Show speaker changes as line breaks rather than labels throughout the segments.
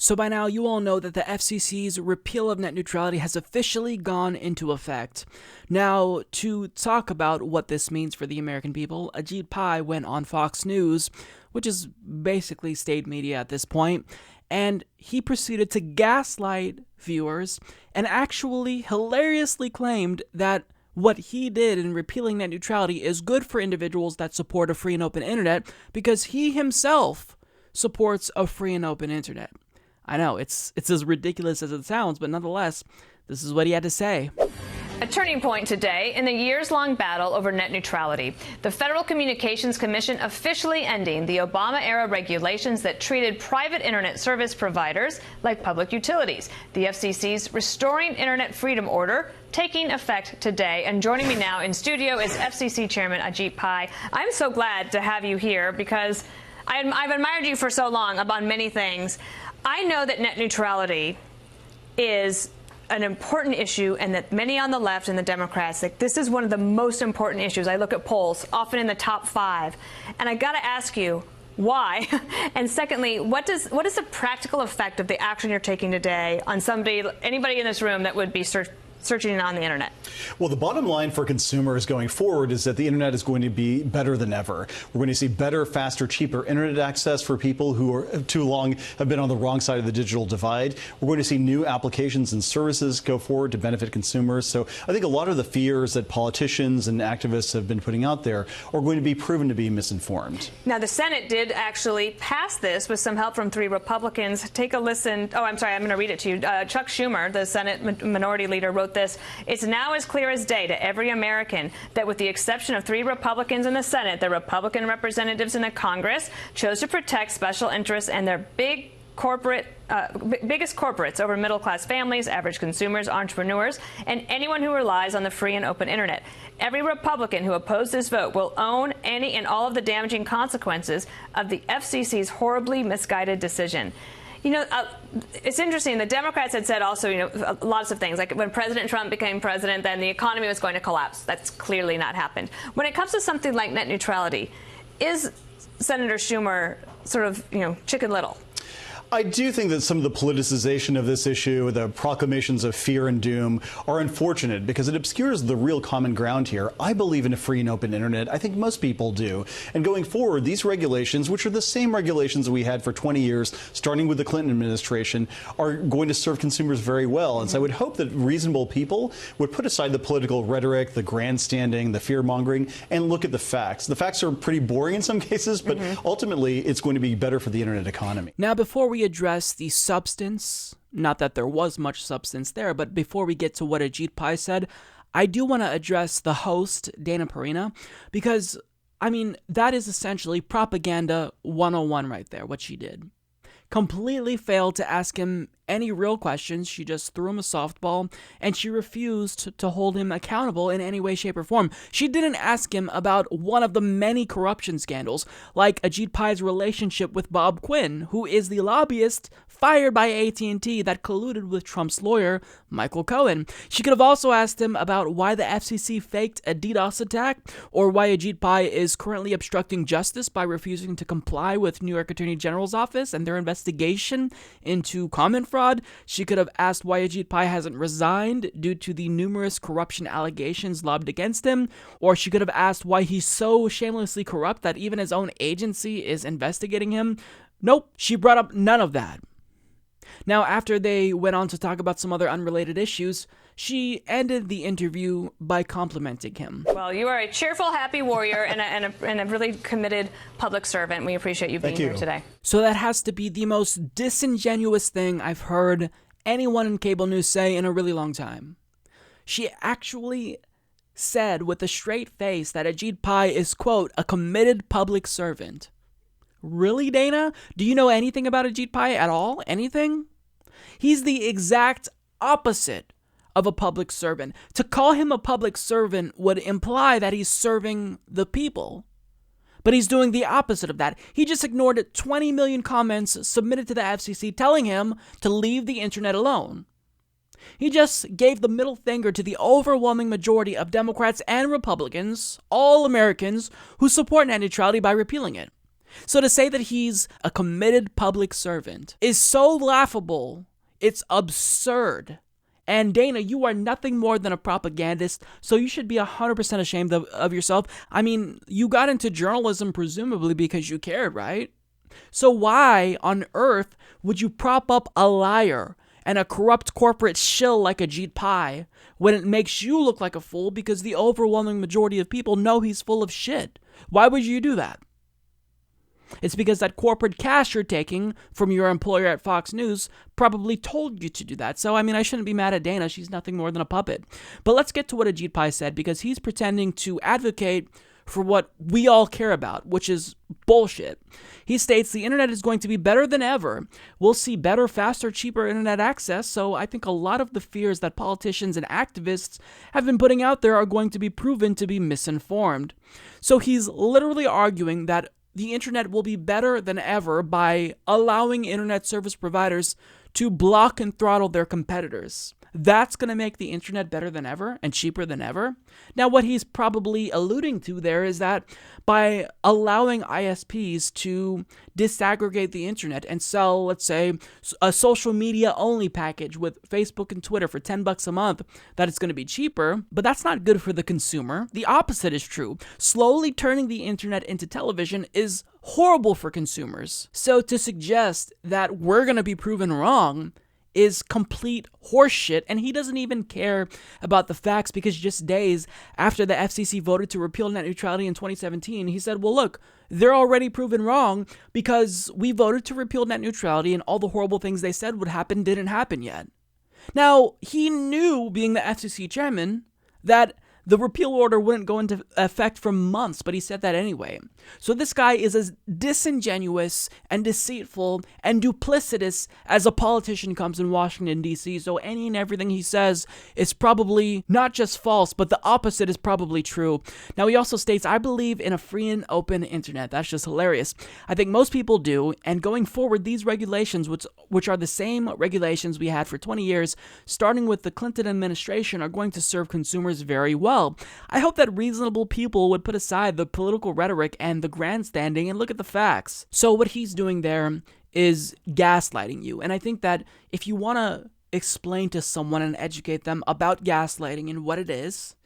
So by now, you all know that the FCC's repeal of net neutrality has officially gone into effect. Now, to talk about what this means for the American people, Ajit Pai went on Fox News, which is basically state media at this point, and he proceeded to gaslight viewers and actually hilariously claimed that what he did in repealing net neutrality is good for individuals that support a free and open internet because he himself supports a free and open internet. I know, it's as ridiculous as it sounds, but nonetheless, this is what he had to say.
A turning point today in the years-long battle over net neutrality. The Federal Communications Commission officially ending the Obama-era regulations that treated private internet service providers like public utilities. The FCC's Restoring Internet Freedom Order taking effect today. And joining me now in studio is FCC Chairman Ajit Pai. I'm so glad to have you here because I've admired you for so long about many things. I know that net neutrality is an important issue and that many on the left and the Democrats, like, this is one of the most important issues. I look at polls, often in the top 5. And I got to ask you, why? And secondly, what is the practical effect of the action you're taking today on anybody in this room that would be searching on the internet?
Well, the bottom line for consumers going forward is that the internet is going to be better than ever. We're going to see better, faster, cheaper internet access for people who are too long have been on the wrong side of the digital divide. We're going to see new applications and services go forward to benefit consumers. So I think a lot of the fears that politicians and activists have been putting out there are going to be proven to be misinformed.
Now, the Senate did actually pass this with some help from 3 Republicans. Take a listen. Oh, I'm sorry. I'm going to read it to you. Chuck Schumer, the Senate minority leader, wrote this. It's now as clear as day to every American that with the exception of 3 Republicans in the Senate, the Republican representatives in the Congress chose to protect special interests and their biggest corporates over middle-class families, average consumers, entrepreneurs, and anyone who relies on the free and open internet. Every Republican who opposed this vote will own any and all of the damaging consequences of the FCC's horribly misguided decision. You know, it's interesting. The Democrats had said also, lots of things. Like when President Trump became president, then the economy was going to collapse. That's clearly not happened. When it comes to something like net neutrality, is Senator Schumer sort of, Chicken Little?
I do think that some of the politicization of this issue, the proclamations of fear and doom, are unfortunate because it obscures the real common ground here. I believe in a free and open internet. I think most people do. And going forward, these regulations, which are the same regulations we had for 20 years, starting with the Clinton administration, are going to serve consumers very well. And so I would hope that reasonable people would put aside the political rhetoric, the grandstanding, the fear-mongering, and look at the facts. The facts are pretty boring in some cases, but ultimately it's going to be better for the internet economy.
Now, before we address the substance, not that there was much substance there, but before we get to what Ajit Pai said, I do want to address the host, Dana Perina, because, that is essentially propaganda 101 right there, what she did. Completely failed to ask him any real questions. She just threw him a softball, and she refused to hold him accountable in any way, shape, or form. She didn't ask him about one of the many corruption scandals, like Ajit Pai's relationship with Bob Quinn, who is the lobbyist fired by AT&T that colluded with Trump's lawyer, Michael Cohen. She could have also asked him about why the FCC faked a DDoS attack, or why Ajit Pai is currently obstructing justice by refusing to comply with New York Attorney General's office and their investigation into comment fraud. She could have asked why Ajit Pai hasn't resigned due to the numerous corruption allegations lobbed against him, or she could have asked why he's so shamelessly corrupt that even his own agency is investigating him. Nope, she brought up none of that. Now, after they went on to talk about some other unrelated issues, she ended the interview by complimenting him.
Well, you are a cheerful, happy warrior and a really committed public servant. We appreciate you being here today.
So that has to be the most disingenuous thing I've heard anyone in cable news say in a really long time. She actually said with a straight face that Ajit Pai is, quote, a committed public servant. Really, Dana? Do you know anything about Ajit Pai at all? Anything? He's the exact opposite of a public servant. To call him a public servant would imply that he's serving the people. But he's doing the opposite of that. He just ignored 20 million comments submitted to the FCC telling him to leave the internet alone. He just gave the middle finger to the overwhelming majority of Democrats and Republicans, all Americans, who support net neutrality by repealing it. So to say that he's a committed public servant is so laughable, it's absurd. And Dana, you are nothing more than a propagandist, so you should be 100% ashamed of yourself. I mean, you got into journalism presumably because you cared, right? So why on earth would you prop up a liar and a corrupt corporate shill like Ajit Pai when it makes you look like a fool because the overwhelming majority of people know he's full of shit? Why would you do that? It's because that corporate cash you're taking from your employer at Fox News probably told you to do that. So, I mean, I shouldn't be mad at Dana. She's nothing more than a puppet. But let's get to what Ajit Pai said, because he's pretending to advocate for what we all care about, which is bullshit. He states the internet is going to be better than ever. We'll see better, faster, cheaper internet access. So I think a lot of the fears that politicians and activists have been putting out there are going to be proven to be misinformed. So he's literally arguing that the internet will be better than ever by allowing internet service providers to block and throttle their competitors. That's going to make the internet better than ever and cheaper than ever. Now, what he's probably alluding to there is that by allowing ISPs to disaggregate the internet and sell, let's say, a social media only package with Facebook and Twitter for $10 a month, that it's going to be cheaper, but that's not good for the consumer. The opposite is true. Slowly turning the internet into television is horrible for consumers. So to suggest that we're going to be proven wrong is complete horseshit, and he doesn't even care about the facts, because just days after the FCC voted to repeal net neutrality in 2017, he said, well, look, they're already proven wrong because we voted to repeal net neutrality and all the horrible things they said would happen didn't happen yet. Now, he knew, being the FCC chairman, that the repeal order wouldn't go into effect for months, but he said that anyway. So this guy is as disingenuous and deceitful and duplicitous as a politician comes in Washington, D.C., so any and everything he says is probably not just false, but the opposite is probably true. Now, he also states, I believe in a free and open internet. That's just hilarious. I think most people do, and going forward, these regulations, which are the same regulations we had for 20 years, starting with the Clinton administration, are going to serve consumers very well. I hope that reasonable people would put aside the political rhetoric and the grandstanding and look at the facts. So what he's doing there is gaslighting you. And I think that if you want to explain to someone and educate them about gaslighting and what it is,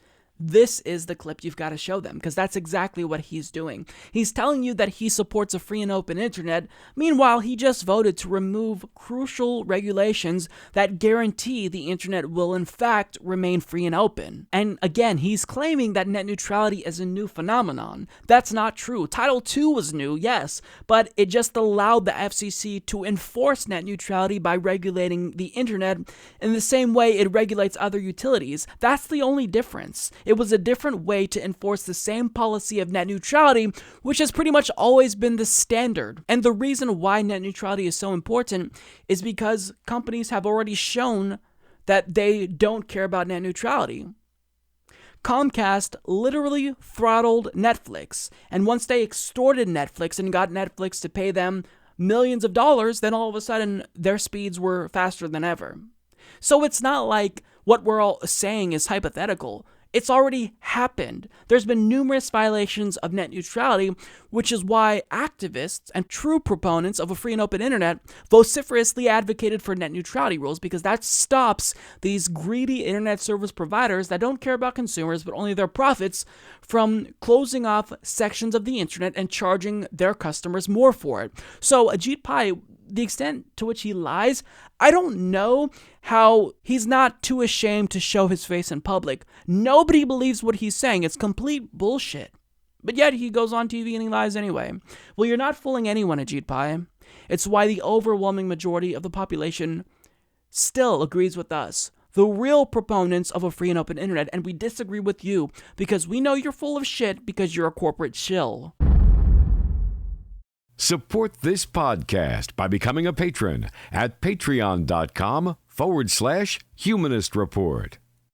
this is the clip you've got to show them, because that's exactly what he's doing. He's telling you that he supports a free and open internet. Meanwhile, he just voted to remove crucial regulations that guarantee the internet will in fact remain free and open. And again, he's claiming that net neutrality is a new phenomenon. That's not true. Title II was new, yes, but it just allowed the FCC to enforce net neutrality by regulating the internet in the same way it regulates other utilities. That's the only difference. It was a different way to enforce the same policy of net neutrality, which has pretty much always been the standard. And the reason why net neutrality is so important is because companies have already shown that they don't care about net neutrality. Comcast literally throttled Netflix, and once they extorted Netflix and got Netflix to pay them millions of dollars, then all of a sudden their speeds were faster than ever. So it's not like what we're all saying is hypothetical. It's already happened. There's been numerous violations of net neutrality, which is why activists and true proponents of a free and open internet vociferously advocated for net neutrality rules, because that stops these greedy internet service providers that don't care about consumers but only their profits from closing off sections of the internet and charging their customers more for it. So Ajit Pai, the extent to which he lies, I don't know how he's not too ashamed to show his face in public. Nobody believes what he's saying. It's complete bullshit. But yet he goes on TV and he lies anyway. Well, you're not fooling anyone, Ajit Pai. It's why the overwhelming majority of the population still agrees with us, the real proponents of a free and open internet, and we disagree with you because we know you're full of shit because you're a corporate shill.
Support this podcast by becoming a patron at patreon.com/Humanist Report.